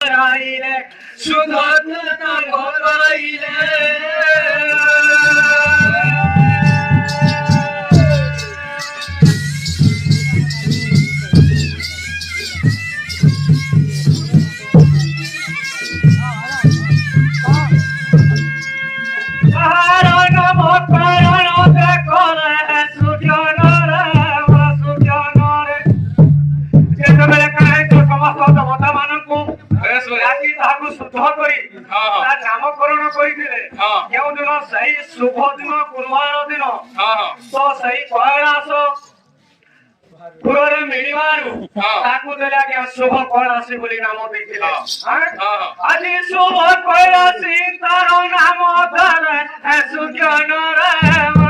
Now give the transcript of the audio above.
রাইলে সুধন্যতা গলাইলে नामकरण करदिन सही शुभ दिन गुरुवार दिन तो सही कैलाश पुर मिलू शुभ कैलाशी बोली नाम देखिले आज शुभ कैलाशी तार नाम सूर्य